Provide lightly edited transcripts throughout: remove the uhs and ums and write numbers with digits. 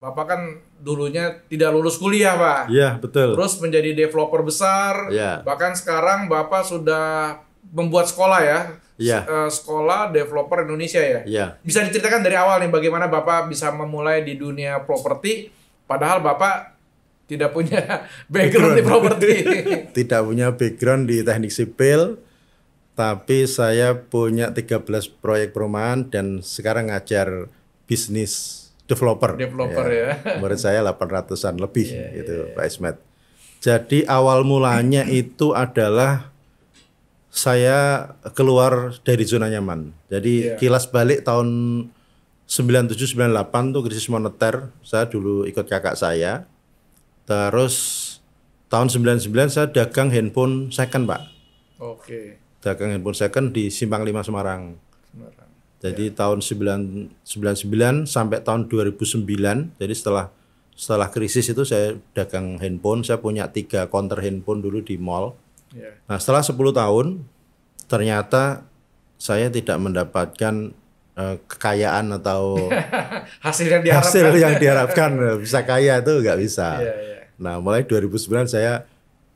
Bapak kan dulunya tidak lulus kuliah, Pak. Iya, betul. Terus menjadi developer besar. Iya. Bahkan sekarang Bapak sudah membuat sekolah ya. Iya. Sekolah developer Indonesia ya. Iya. Bisa diceritakan dari awal nih bagaimana Bapak bisa memulai di dunia properti padahal Bapak tidak punya background di properti. Tidak punya background di teknik sipil, tapi saya punya 13 proyek perumahan dan sekarang ngajar bisnis developer ya. Menurut saya 800-an lebih gitu Pak Ismet. Jadi awal mulanya itu adalah saya keluar dari zona nyaman. Jadi kilas balik tahun 97-98 tuh krisis moneter, saya dulu ikut kakak saya. Terus tahun 99 saya dagang handphone second, Pak. Oke. Dagang handphone second di Simpang 5 Semarang. Jadi tahun 99 sampai tahun 2009, jadi setelah krisis itu saya dagang handphone, saya punya 3 counter handphone dulu di mall. Nah setelah 10 tahun, ternyata saya tidak mendapatkan kekayaan atau hasil yang diharapkan. Bisa kaya itu nggak bisa. Nah mulai 2009 saya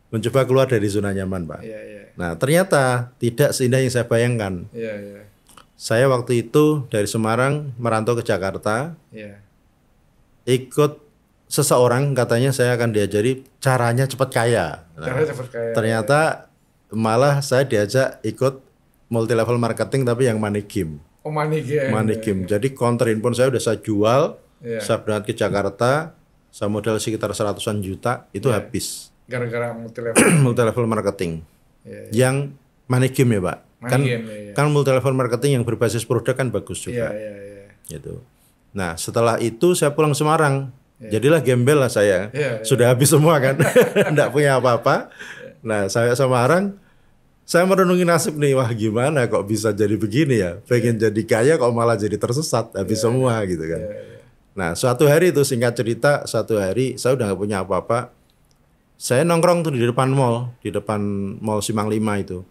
mencoba keluar dari zona nyaman, Pak. Nah ternyata tidak seindah yang saya bayangkan. Saya waktu itu dari Semarang merantau ke Jakarta, ikut seseorang katanya saya akan diajari caranya cepat kaya. Nah, ternyata malah saya diajak ikut multi level marketing tapi yang money game. Money game. Jadi counter handphone saya udah saya jual, saya berangkat ke Jakarta, saya modal sekitar 100-an juta itu habis. Gara-gara multi level marketing. Yang money game ya, Pak. Kan multi level marketing yang berbasis produk kan bagus juga. Gitu. Nah setelah itu saya pulang Semarang, jadilah gembel lah saya. Sudah habis semua kan, enggak punya apa-apa. Nah saya Semarang, saya merenungi nasib nih, wah gimana kok bisa jadi begini ya? Pengen jadi kaya kok malah jadi tersesat, habis semua gitu kan. Nah suatu hari itu singkat cerita, suatu hari saya udah nggak punya apa-apa. Saya nongkrong tuh di depan mall Simpang 5 itu.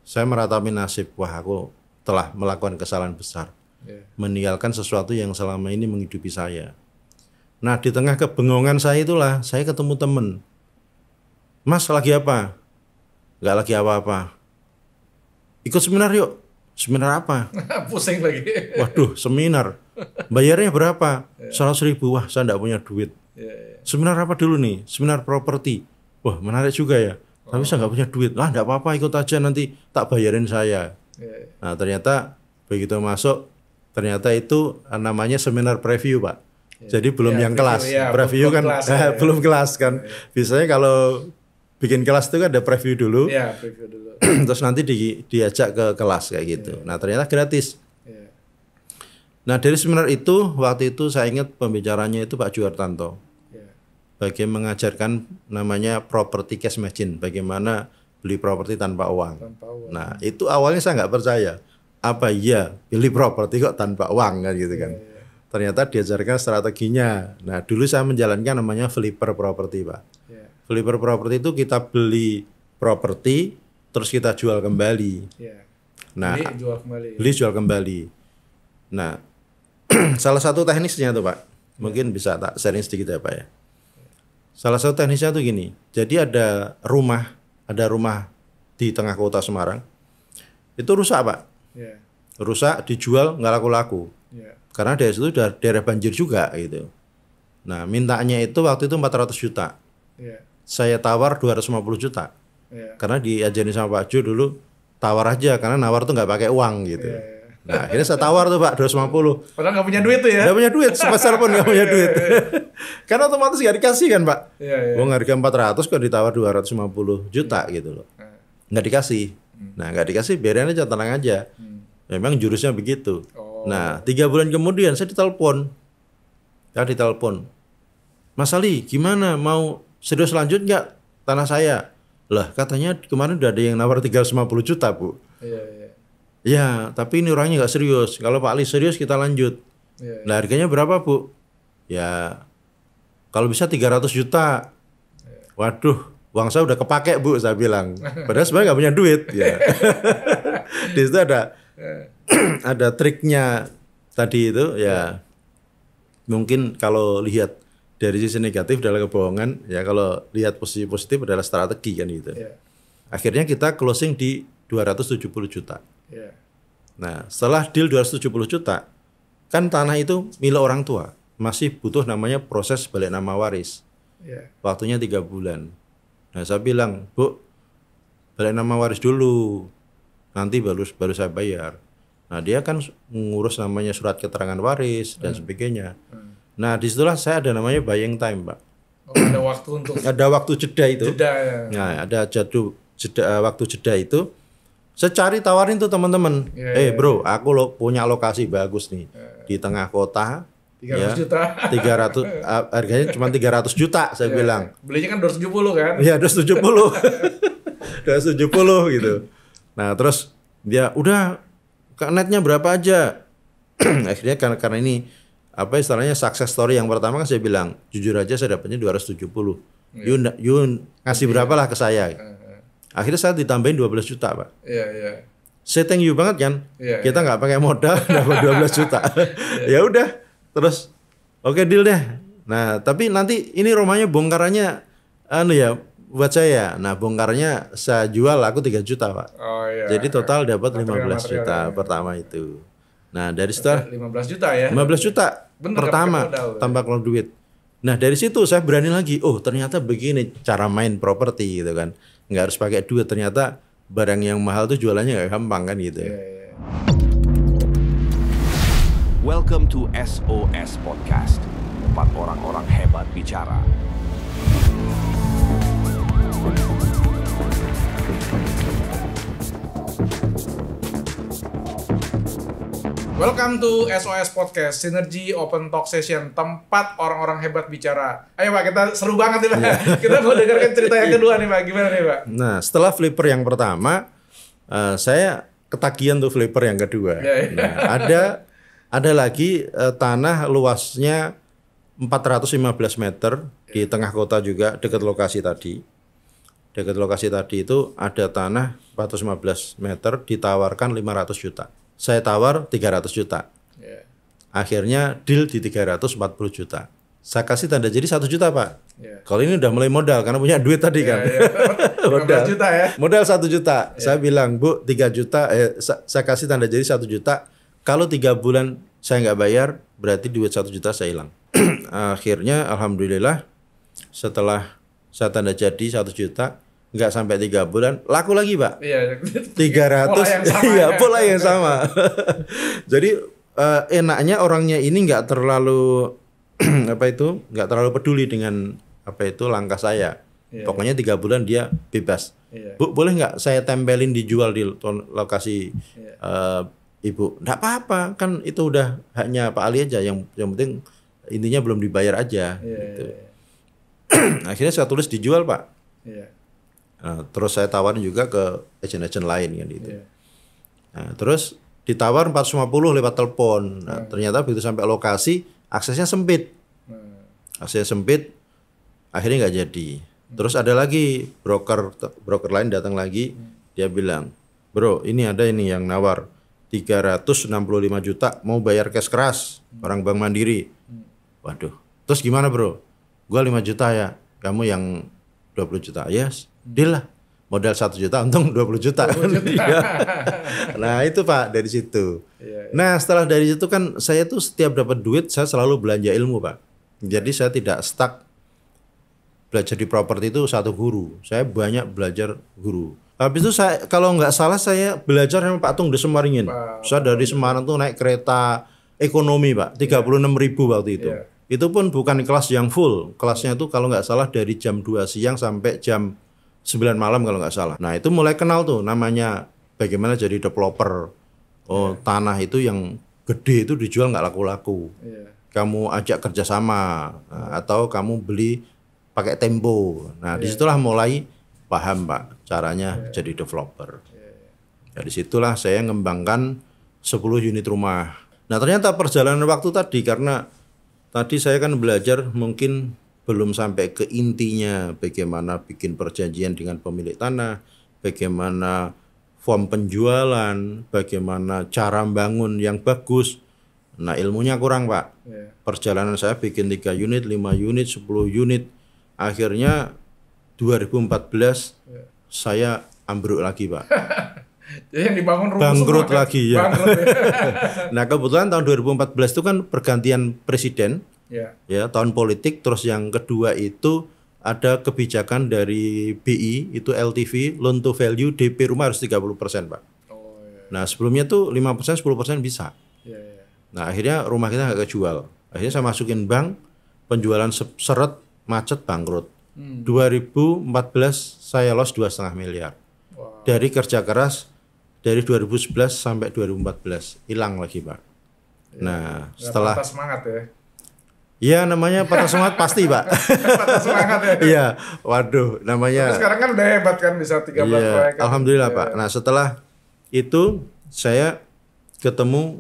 Saya meratapi nasib, wah aku telah melakukan kesalahan besar. Meninggalkan sesuatu yang selama ini menghidupi saya. Nah di tengah kebengongan saya itulah, saya ketemu temen. Mas lagi apa? Nggak lagi apa-apa. Ikut seminar yuk. Seminar apa? Pusing lagi. Waduh seminar. Bayarnya berapa? 100.000. Wah saya nggak punya duit. Seminar apa dulu nih? Seminar properti. Wah menarik juga ya. Tapi saya nggak punya duit. Lah nggak apa-apa, ikut aja nanti tak bayarin saya. Nah ternyata begitu masuk, ternyata itu namanya seminar preview, Pak. Jadi belum yang kelas. Preview kan belum kelas kan. Biasanya kalau bikin kelas itu kan ada preview dulu. Preview dulu. Terus nanti diajak ke kelas kayak gitu. Nah ternyata gratis. Nah dari seminar itu, waktu itu saya ingat pembicaranya itu Pak Juartanto. Bagaimana mengajarkan namanya property cash machine, bagaimana beli properti tanpa uang. Nah itu awalnya saya nggak percaya, apa iya beli properti kok tanpa uang kan gitu kan. Ternyata diajarkan strateginya. Nah dulu saya menjalankan namanya flipper properti, Pak. Flipper properti itu kita beli properti terus kita jual kembali. Nah beli jual kembali. Nah salah satu teknisnya tuh Pak, mungkin bisa tak sharing sedikit ya Pak ya. Salah satu teknisnya tuh gini, jadi ada rumah di tengah kota Semarang, itu rusak Pak, rusak dijual nggak laku-laku, karena dari situ daerah banjir juga gitu. Nah mintanya itu waktu itu 400 juta, saya tawar 250 juta, karena diajarin sama Pak Jo dulu, tawar aja, karena nawar tuh nggak pakai uang gitu. Nah akhirnya saya tawar tuh Pak 250. Padahal nggak punya duit tuh ya? Nggak punya duit, sebesar pun nggak punya duit. Karena otomatis nggak dikasih kan Pak. Wong harga 400 kok ditawar 250 juta gitu loh. Nggak dikasih. Nah nggak dikasih, biarin aja, tenang aja. Memang jurusnya begitu. Nah 3 bulan kemudian saya ditelepon. Mas Ali gimana, mau serius lanjut nggak tanah saya? Lah katanya kemarin udah ada yang nawar 350 juta Bu. Ya, tapi ini orangnya nggak serius. Kalau Pak Ali serius kita lanjut. Nah harganya berapa Bu? Ya, kalau bisa 300 juta. Waduh, uang saya udah kepake Bu, saya bilang. Padahal sebenarnya nggak punya duit. Ya. Di situ ada triknya tadi itu ya. mungkin kalau lihat dari sisi negatif adalah kebohongan, ya kalau lihat posisi positif adalah strategi kan gitu. Akhirnya kita closing di 270 juta. Nah, setelah deal 270 juta, kan tanah itu milik orang tua, masih butuh namanya proses balik nama waris. Waktunya 3 bulan. Nah, saya bilang, Bu, balik nama waris dulu, nanti baru saya bayar. Nah, dia kan mengurus namanya surat keterangan waris dan sebagainya. Nah, disitulah saya ada namanya buying time, Pak. Ada waktu untuk ada waktu jeda itu. Nah, ada waktu jeda itu. Saya cari tawarin tuh teman-teman. Bro, aku punya lokasi bagus nih di tengah kota. 300 juta. 300 harganya cuma 300 juta saya bilang. Belinya kan 270 kan? Iya, 270. 270 gitu. Nah, terus dia udah netnya berapa aja. Akhirnya karena ini apa istilahnya success story yang pertama kan saya bilang, jujur aja saya dapatnya 270. You ngasih berapa lah ke saya. Akhirnya saya ditambahin 12 juta, Pak. Saya thank you banget kan. Kita nggak pakai modal dapat 12 juta. Ya udah, terus oke, deal deh. Nah, tapi nanti ini rumahnya bongkarannya buat saya. Nah, bongkarnya saya jual aku 3 juta, Pak. Jadi total dapat 15 juta pertama itu. Nah, dari situ 15 juta ya. 15 juta pertama tanpa keluar duit. Nah, dari situ saya berani lagi. Oh, ternyata begini cara main properti gitu kan. Nggak harus pakai duit, ternyata barang yang mahal tuh jualannya nggak gampang kan gitu. Welcome to SOS Podcast. Tempat orang-orang hebat bicara. Welcome to SOS Podcast, Synergy Open Talk Session, tempat orang-orang hebat bicara. Ayo Pak, kita seru banget nih Pak. Kita mau dengarkan cerita yang kedua nih Pak. Gimana nih Pak? Nah, setelah flipper yang pertama, saya ketagihan tuh flipper yang kedua. Nah, ada lagi tanah luasnya 415 meter di tengah kota juga, dekat lokasi tadi. Dekat lokasi tadi itu ada tanah 415 meter ditawarkan 500 juta. Saya tawar 300 juta. Akhirnya deal di 340 juta. Saya kasih tanda jadi 1 juta, Pak. Kalau ini udah mulai modal karena punya duit tadi kan. 15 juta ya. Modal 1 juta. Saya bilang, Bu, 3 juta saya kasih tanda jadi 1 juta. Kalau 3 bulan saya nggak bayar, berarti duit 1 juta saya hilang. Akhirnya alhamdulillah setelah saya tanda jadi 1 juta, nggak sampai 3 bulan, laku lagi Pak. 300, pola yang sama. Jadi enaknya orangnya ini nggak terlalu nggak terlalu peduli dengan langkah saya. Pokoknya 3 bulan dia bebas. Bu, boleh nggak saya tempelin dijual di lokasi Ibu? Nggak apa-apa, kan itu udah haknya Pak Ali aja. Yang penting intinya belum dibayar aja. Gitu. Akhirnya saya tulis dijual Pak. Nah, terus saya tawarin juga ke agent-agent lain kan gitu. Nah, terus ditawar 450 lewat telepon. Nah, ternyata begitu sampai lokasi aksesnya sempit. Aksesnya sempit, akhirnya nggak jadi. Terus ada lagi broker lain datang lagi, dia bilang, "Bro, ini ada yang nawar 365 juta mau bayar cash keras, orang Bank Mandiri." Waduh. Terus gimana, Bro? Gua 5 juta ya, kamu yang 20 juta. Yes. Deal lah, modal 1 juta, untung 20 juta. Nah itu Pak, dari situ. Nah setelah dari situ kan saya tuh setiap dapat duit saya selalu belanja ilmu Pak. Jadi saya tidak stuck belajar di properti itu satu guru. Saya banyak belajar guru. Habis itu saya kalau nggak salah saya belajar sama Pak Tung di Semaringin. Saya dari Semarang tuh naik kereta ekonomi Pak, 36.000 waktu itu. Itu pun bukan kelas yang full. Kelasnya tuh kalau nggak salah dari jam 2 siang sampai jam 9 malam kalau nggak salah. Nah itu mulai kenal tuh namanya bagaimana jadi developer. Oh tanah itu yang gede itu dijual nggak laku-laku. Kamu ajak kerjasama atau kamu beli pakai tempo. Nah disitulah mulai paham Pak caranya jadi developer. Dari situlah saya ngembangkan 10 unit rumah. Nah ternyata perjalanan waktu tadi karena tadi saya kan belajar mungkin belum sampai ke intinya bagaimana bikin perjanjian dengan pemilik tanah, bagaimana form penjualan, bagaimana cara bangun yang bagus. Nah ilmunya kurang Pak. Perjalanan saya bikin 3 unit, 5 unit, 10 unit. Akhirnya 2014 saya ambruk lagi Pak. Jadi yang dibangun rumah bangkrut semua, lagi ya. Bangkrut, ya. Nah kebetulan tahun 2014 itu kan pergantian presiden. Ya tahun politik. Terus yang kedua itu ada kebijakan dari BI itu LTV, loan to value, DP rumah harus 30% Pak. Nah sebelumnya tuh 5%, 10% bisa. Nah akhirnya rumah kita nggak kejual. Akhirnya saya masukin bank, penjualan seret, macet, bangkrut. 2014 saya loss 2,5 miliar. Dari kerja keras dari 2011 sampai 2014 hilang lagi Pak. Nah setelah patah semangat ya. Ya namanya patah semangat pasti Pak. Patah semangat ya. Iya, waduh namanya. Tapi sekarang kan udah hebat kan bisa 13 proyek. Alhamdulillah Pak. Nah setelah itu saya ketemu,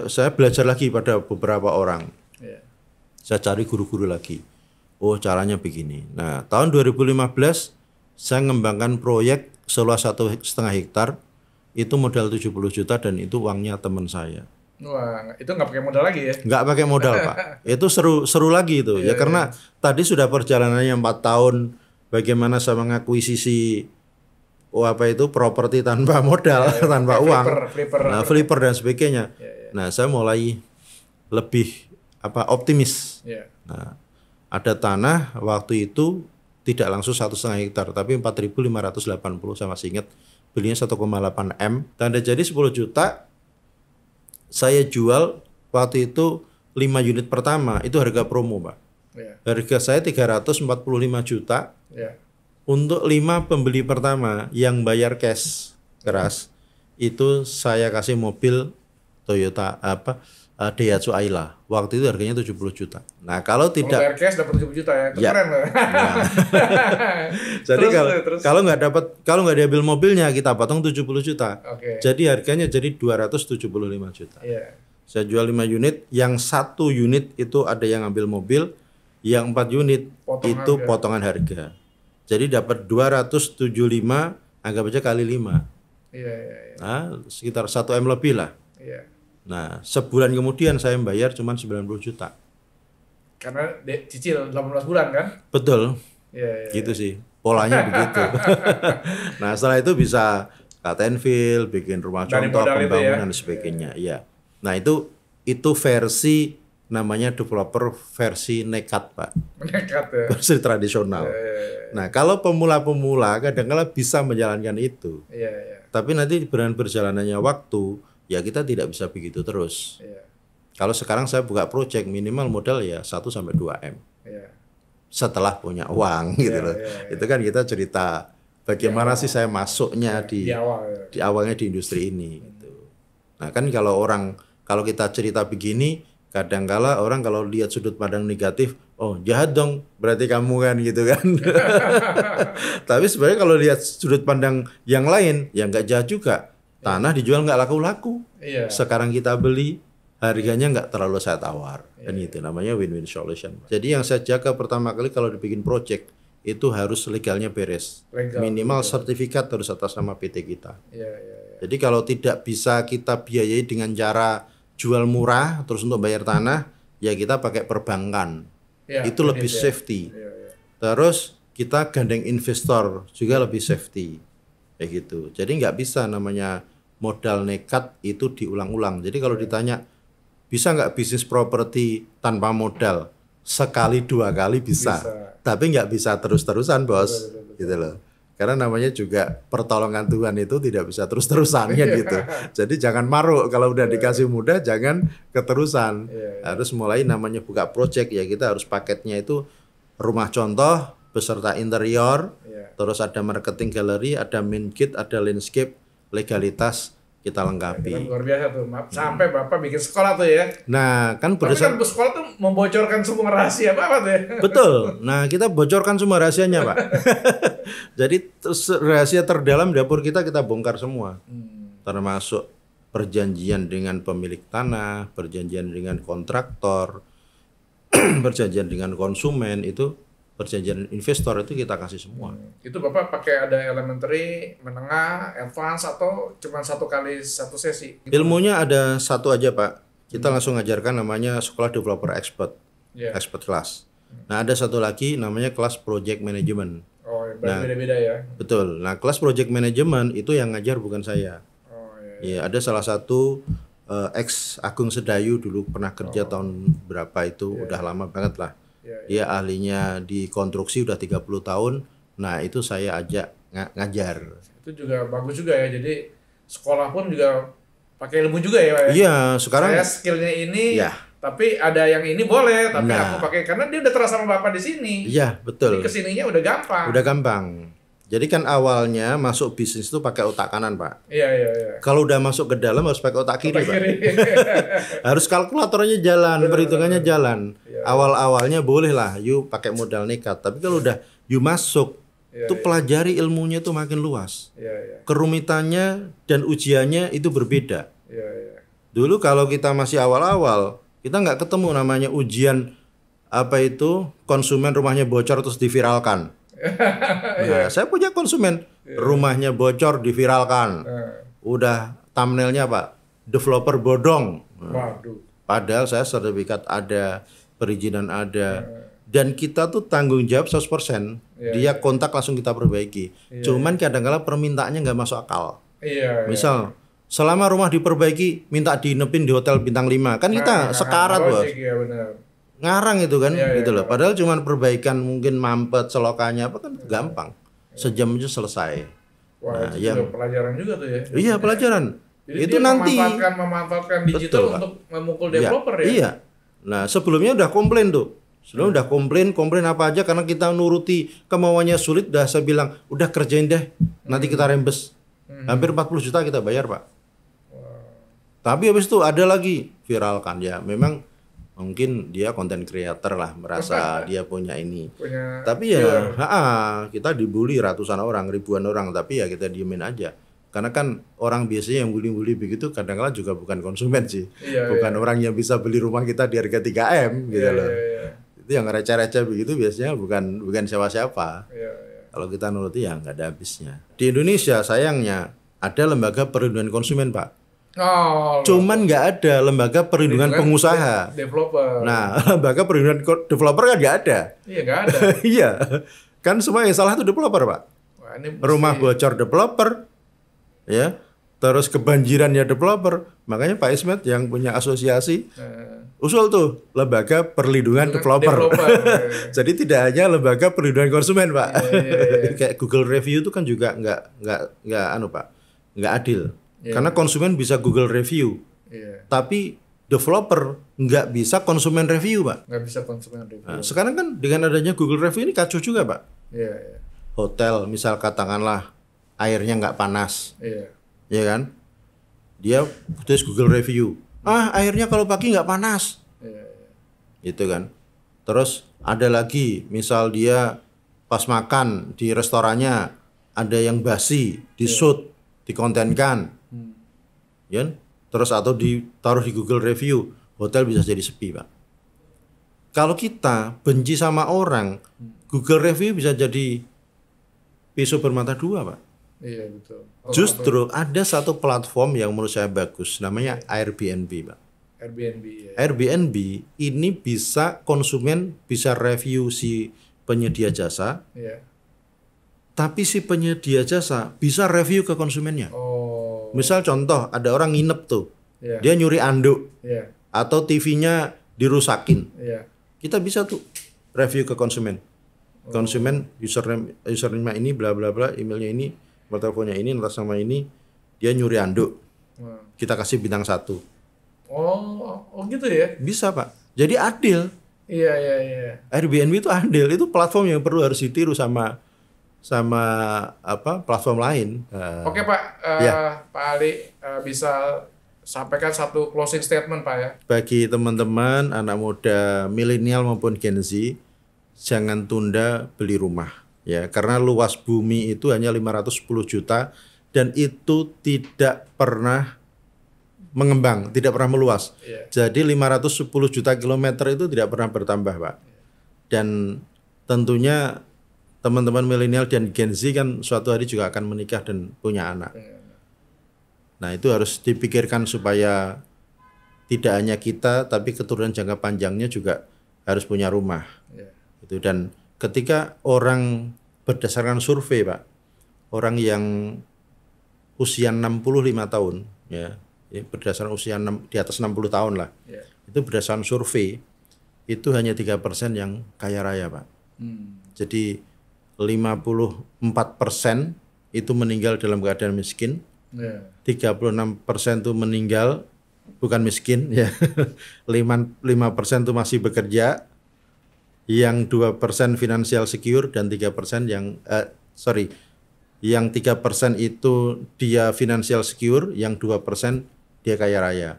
saya belajar lagi pada beberapa orang. Saya cari guru-guru lagi. Oh caranya begini. Nah tahun 2015 saya ngembangkan proyek seluas 1,5 hektar. Itu modal 70 juta dan itu uangnya teman saya. Wah, itu nggak pakai modal lagi ya? Nggak pakai modal Pak. Itu seru lagi itu. Ya karena tadi sudah perjalanannya 4 tahun. Bagaimana saya mengakuisisi properti tanpa modal, tanpa uang, flipper dan sebagainya. Nah, saya mulai lebih optimis. Nah, ada tanah waktu itu tidak langsung 1,5 hektar, tapi 4.580 saya masih ingat. Belinya 1,8 M. Tanda jadi 10 juta. Saya jual waktu itu 5 unit pertama itu harga promo Pak. Harga saya 345 juta. Untuk 5 pembeli pertama yang bayar cash keras itu saya kasih mobil Toyota Daihatsu Ayla. Waktu itu harganya 70 juta. Nah, kalau tidak bayar cash dapat 70 juta ya. Keren loh. Jadi kalau nggak diambil mobilnya kita potong 70 juta. Jadi harganya jadi 275 juta. Saya jual 5 unit, yang 1 unit itu ada yang ambil mobil, yang 4 unit itu potongan harga. Jadi dapat 275, anggap aja kali 5. Nah, sekitar 1 M lebih lah. Nah, sebulan kemudian saya membayar cuma 90 juta. Karena cicil 18 bulan kan? Betul. Gitu sih. Polanya begitu. Nah, setelah itu bisa cut and fill, bikin rumah contoh, pembangunan dan sebagainya. Iya. Nah, itu versi namanya developer versi nekat Pak. Nekat ya. Versi tradisional. Nah kalau pemula-pemula kadang-kadang bisa menjalankan itu. Tapi nanti berjalanannya waktu ya kita tidak bisa begitu terus. Kalau sekarang saya buka project minimal modal ya 1-2 M. Setelah punya uang gitu loh. Itu kan kita cerita bagaimana sih saya masuknya di awalnya di industri ini gitu. Nah kan kalau kita cerita begini kadang-kala orang kalau lihat sudut pandang negatif, oh jahat dong, berarti kamu kan gitu kan. Tapi sebenarnya kalau lihat sudut pandang yang lain, ya nggak jahat juga. Tanah dijual nggak laku-laku. Sekarang kita beli, harganya nggak terlalu saya tawar. Dan itu namanya win-win solution. Jadi yang saya jaga pertama kali kalau dibikin project, itu harus legalnya beres. Minimal sertifikat harus atas nama PT kita. Jadi kalau tidak bisa kita biayai dengan cara jual murah terus untuk bayar tanah ya kita pakai perbankan itu lebih safety. Terus kita gandeng investor juga lebih safety kayak gitu. Jadi nggak bisa namanya modal nekat itu diulang-ulang. Jadi kalau ditanya bisa nggak bisnis properti tanpa modal, sekali 2 kali bisa. Tapi nggak bisa terus-terusan bos. Gitu loh. Karena namanya juga pertolongan Tuhan itu tidak bisa terus-terusan kan gitu. Jadi jangan maruk kalau udah dikasih mudah, jangan keterusan. Harus mulai namanya buka project ya kita harus paketnya itu rumah contoh beserta interior, terus ada marketing gallery, ada main kit, ada landscape, legalitas kita lengkapi. Luar biasa tuh, sampai Bapak bikin sekolah tuh ya. Nah, kan berdasarkan sekolah tuh membocorkan semua rahasia Bapak tuh ya. Betul. Nah, kita bocorkan semua rahasianya, Pak. Jadi rahasia terdalam dapur kita bongkar semua. Termasuk perjanjian dengan pemilik tanah, perjanjian dengan kontraktor, perjanjian dengan konsumen itu. Perjanjian investor itu kita kasih semua. Itu Bapak pakai ada elementary, menengah, advance atau cuma 1 kali 1 sesi? Ilmunya ada 1 aja Pak. kita langsung ngajarkan namanya sekolah developer expert, expert class. Nah ada satu lagi namanya kelas project management. Oh, beda-beda ya. Betul. Nah kelas project management itu yang ngajar bukan saya. Oh, Ya ada salah satu ex Agung Sedayu dulu pernah kerja tahun berapa itu, udah lama banget lah. Dia ahlinya di konstruksi udah 30 tahun. Nah itu saya ajak ngajar. Itu juga bagus juga ya. Jadi sekolah pun juga pakai ilmu juga ya Pak ya? Iya sekarang. Saya skillnya ini, tapi ada yang ini boleh, tapi aku pakai karena dia udah terasa sama Bapak di sini. Iya betul. Jadi kesininya udah gampang. Udah gampang. Jadi kan awalnya masuk bisnis itu pakai otak kanan Pak. Iya. Kalau udah masuk ke dalam harus pakai otak kiri Pak. Harus kalkulatornya jalan, perhitungannya jalan. Awal-awalnya boleh lah, yuk pakai modal nekat. Tapi kalau udah yuk masuk, tuh pelajari ilmunya tuh makin luas. Kerumitannya dan ujiannya itu berbeda. Dulu kalau kita masih awal-awal, kita nggak ketemu namanya ujian apa itu konsumen rumahnya bocor terus diviralkan. Nah, saya punya konsumen rumahnya bocor diviralkan. Udah thumbnailnya Pak, developer bodong. Waduh. Padahal saya sertifikat ada, perizinan ada. Dan kita tuh tanggung jawab 100%. Dia kontak langsung kita perbaiki. Cuman kadang-kala permintaannya nggak masuk akal. Misal selama rumah diperbaiki minta diinepin di hotel bintang 5. Kan kita sekarat Bos. Ngarang itu kan gitu loh. Padahal cuman perbaikan mungkin mampet selokannya apa kan gampang. Sejam aja selesai. Wah, itu juga pelajaran juga tuh ya. Iya, pelajaran. Jadi itu dia nanti memanfaatkan digital untuk memukul developer ya. Iya. Nah, sebelumnya udah komplain tuh. Sudah komplain apa aja karena kita nuruti kemauannya sulit, udah saya bilang, udah kerjain deh. Nanti kita rembes. Hampir 40 juta kita bayar, Pak. Tapi habis itu ada lagi viralkan ya. Memang mungkin dia content creator lah, merasa dia punya ini. Tapi ya, kita dibully ratusan orang, ribuan orang, tapi ya kita diemin aja. Karena kan orang biasanya yang bully-bully begitu kadang-kadang juga bukan konsumen sih. Bukan orang yang bisa beli rumah kita di harga 3M gitu loh. Itu yang receh-receh begitu biasanya bukan siapa-siapa. Kalau kita nuruti ya nggak ada habisnya. Di Indonesia sayangnya ada lembaga perlindungan konsumen, Pak. Cuman nggak ada lembaga perlindungan pengusaha. Developer. Nah, lembaga perlindungan developer kan nggak ada. Iya nggak ada. Iya, kan semua yang salah itu developer Pak. Wah, ini rumah bocor developer, ya, terus kebanjiran ya developer. Makanya Pak Ismet yang punya asosiasi usul tuh lembaga perlindungan developer. Jadi tidak hanya lembaga perlindungan konsumen Pak. Kayak Google Review itu kan juga nggak adil. Karena konsumen bisa Google review, tapi developer nggak bisa konsumen review, Pak. Nggak bisa konsumen review. Nah, sekarang kan dengan adanya Google review ini kacau juga, Pak. Hotel, misal katakanlah airnya nggak panas, ya kan? Dia tulis Google review, airnya kalau pagi nggak panas, gitu kan? Terus ada lagi, misal dia pas makan di restorannya ada yang basi, di shoot, dikontenkan. Ya, terus atau ditaruh di Google review, hotel bisa jadi sepi, Pak. Kalau kita benci sama orang, Google review bisa jadi pisau bermata dua, Pak. Iya, betul. Justru ada satu platform yang menurut saya bagus, namanya Airbnb, Pak. Airbnb ini bisa konsumen bisa review si penyedia jasa, tapi si penyedia jasa bisa review ke konsumennya. Misal contoh, ada orang nginep tuh, dia nyuri anduk, atau TV-nya dirusakin, kita bisa tuh review ke konsumen. Konsumen username ini, bla bla bla, emailnya ini, nomor teleponnya ini, atas nama ini, dia nyuri anduk, kita kasih bintang 1. Oh gitu ya? Bisa Pak. Jadi adil. Iya. Airbnb itu adil, itu platform yang perlu harus ditiru sama platform lain. Oke Pak, Pak Ali bisa sampaikan satu closing statement Pak ya. Bagi teman-teman anak muda milenial maupun Gen Z, jangan tunda beli rumah ya, karena luas bumi itu hanya 510 juta dan itu tidak pernah mengembang, tidak pernah meluas. Jadi 510 juta kilometer itu tidak pernah bertambah Pak. Dan tentunya teman-teman milenial dan Gen Z kan suatu hari juga akan menikah dan punya anak. Nah itu harus dipikirkan supaya tidak hanya kita tapi keturunan jangka panjangnya juga harus punya rumah. Itu. Dan ketika orang berdasarkan survei Pak, orang yang usia 65 tahun ya, berdasarkan usia di atas 60 tahun lah, itu berdasarkan survei itu hanya 3% yang kaya raya Pak. Jadi 54% itu meninggal dalam keadaan miskin, 36% itu meninggal bukan miskin ya, 5% itu masih bekerja, yang 2% financial secure dan 3% yang 3% itu dia financial secure, yang 2% dia kaya raya.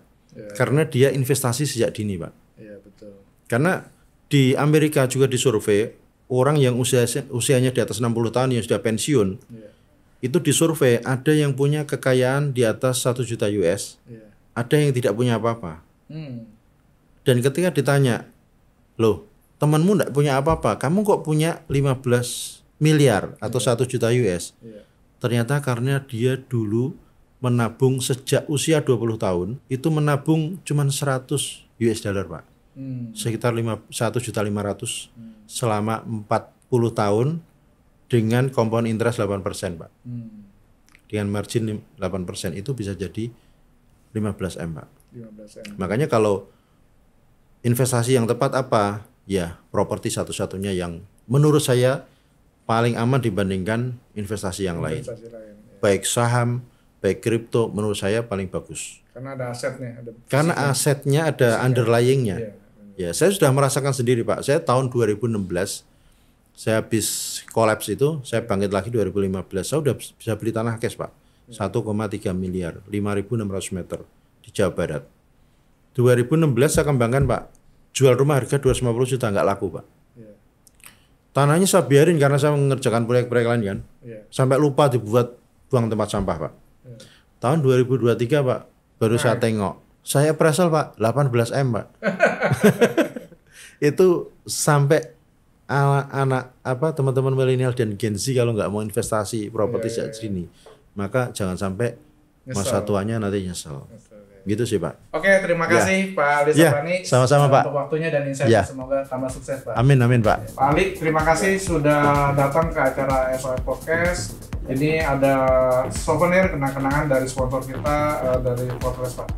Karena dia investasi sejak dini Pak. Betul. Karena di Amerika juga disurvei orang yang usianya di atas 60 tahun yang sudah pensiun, itu disurvei ada yang punya kekayaan di atas 1 juta US, ada yang tidak punya apa-apa. Dan ketika ditanya, loh temanmu tidak punya apa-apa, kamu kok punya 15 miliar atau 1 juta US? Ternyata karena dia dulu menabung sejak usia 20 tahun, itu menabung cuma 100 US dollar Pak. Sekitar 1.500.000 selama 40 tahun dengan compound interest 8% Pak. Dengan margin 8% itu bisa jadi 15M Pak. 15M. Makanya kalau investasi yang tepat apa? Ya, properti satu-satunya yang menurut saya paling aman dibandingkan investasi yang lain. Baik saham, baik kripto, menurut saya paling bagus. Karena ada asetnya. Karena asetnya ada underlying-nya. Ya, saya sudah merasakan sendiri Pak. Saya tahun 2016, saya habis kolaps itu, saya bangkit lagi 2015. Saya udah bisa beli tanah cash Pak. 1,3 miliar, 5.600 meter di Jawa Barat. 2016 saya kembangkan Pak. Jual rumah harga 250 juta, nggak laku Pak. Tanahnya saya biarin karena saya mengerjakan proyek-proyek lain kan. Sampai lupa dibuat buang tempat sampah Pak. Tahun 2023 Pak, baru saya tengok. Saya appraisal Pak, 18M Pak. Itu sampai anak teman-teman milenial dan Gen Z kalau nggak mau investasi properti sejak sini, maka jangan sampai masa tuanya nanti nyesel. Gitu sih Pak. Oke, terima kasih Pak Ali Sabrani. Sama-sama Pak. Untuk waktunya dan insight, semoga tambah sukses Pak. Amin Pak. Pak Ali, terima kasih sudah datang ke acara SOS Podcast. Ini ada souvenir kenang-kenangan dari sponsor kita dari Fortress Pak.